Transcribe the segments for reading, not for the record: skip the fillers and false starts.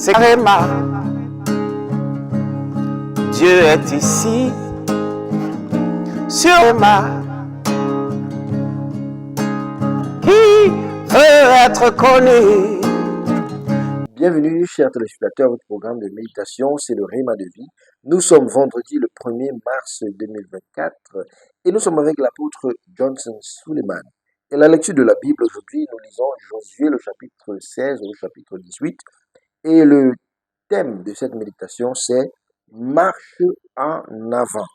c'est Réma. Dieu est ici, sur Réma. Qui veut être connu? Bienvenue, chers téléspectateurs, à votre programme de méditation, c'est le Réma de vie. Nous sommes vendredi le 1er mars 2024 et nous sommes avec l'apôtre Johnson Suleiman. Et la lecture de la Bible aujourd'hui, nous lisons Josué le chapitre 16 au chapitre 18 et le thème de cette méditation c'est marche en avant.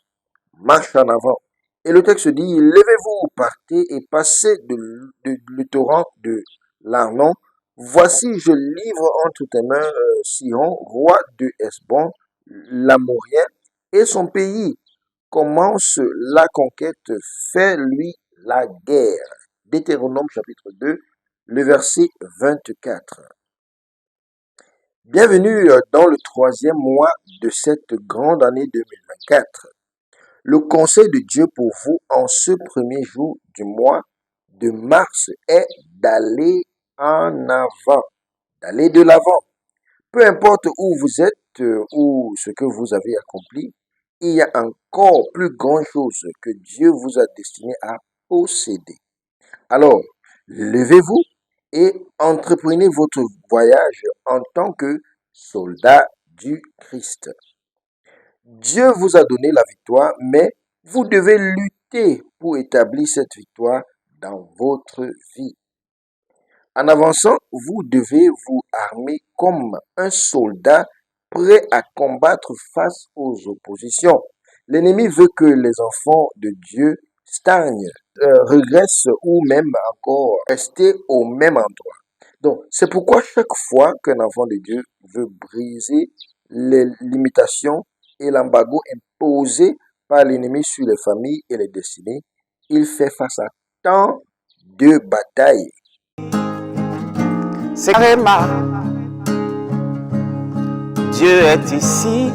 Marche en avant. Et le texte dit, levez-vous, partez et passez le torrent de l'Arnon. Voici, je livre entre tes mains Sihon, roi de Hesbon, l'Amorien, et son pays. Commence la conquête, fais-lui la guerre. Deutéronome chapitre 2, le verset 24. Bienvenue dans le 3e mois de cette grande année 2024. Le conseil de Dieu pour vous en ce premier jour du mois de mars est d'aller en avant, d'aller de l'avant. Peu importe où vous êtes ou ce que vous avez accompli, il y a encore plus grand chose que Dieu vous a destiné à posséder. Alors, levez-vous et entreprenez votre voyage en tant que soldat du Christ. Dieu vous a donné la victoire, mais vous devez lutter pour établir cette victoire dans votre vie. En avançant, vous devez vous armer comme un soldat prêt à combattre face aux oppositions. L'ennemi veut que les enfants de Dieu stagnent, régressent ou même encore rester au même endroit. Donc, c'est pourquoi chaque fois qu'un enfant de Dieu veut briser les limitations et l'embargo imposé par l'ennemi sur les familles et les destinées, il fait face à tant de batailles. C'est Réma. Dieu est ici,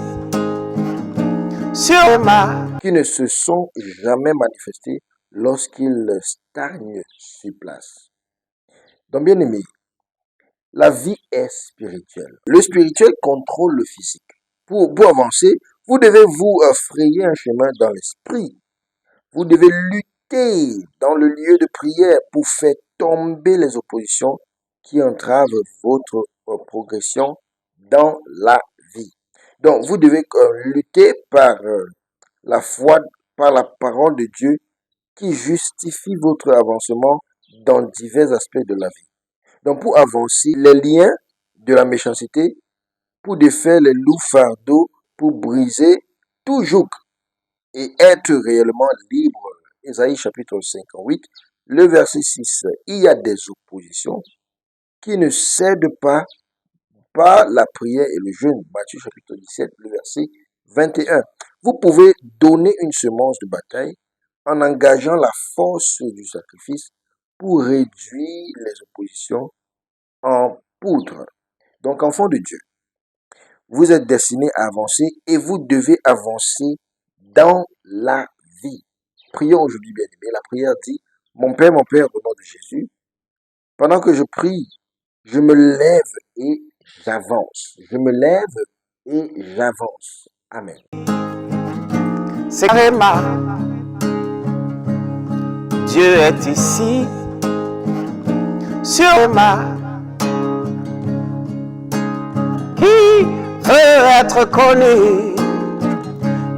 sur Réma. Qui ne se sont jamais manifestés lorsqu'ils stagnent sur place. Donc, bien aimé, la vie est spirituelle. Le spirituel contrôle le physique. Pour avancer, vous devez vous frayer un chemin dans l'esprit. Vous devez lutter dans le lieu de prière pour faire tomber les oppositions qui entravent votre progression dans la vie. Donc, vous devez lutter par la foi, par la parole de Dieu qui justifie votre avancement dans divers aspects de la vie. Donc, pour avancer, les liens de la méchanceté, pour défaire les loups fardeaux, pour briser tout joug et être réellement libre. Ésaïe chapitre 58, le verset 6. Il y a des oppositions qui ne cèdent pas par la prière et le jeûne. Matthieu chapitre 17, le verset 21. Vous pouvez donner une semence de bataille en engageant la force du sacrifice pour réduire les oppositions en poudre. Donc, enfant de Dieu, vous êtes destiné à avancer et vous devez avancer dans la vie. Prions aujourd'hui, bien-aimés. La prière dit, mon Père, au nom de Jésus, pendant que je prie, je me lève et j'avance. Je me lève et j'avance. Amen. C'est Réma. Dieu est ici, sur Réma. Qui veut être connu?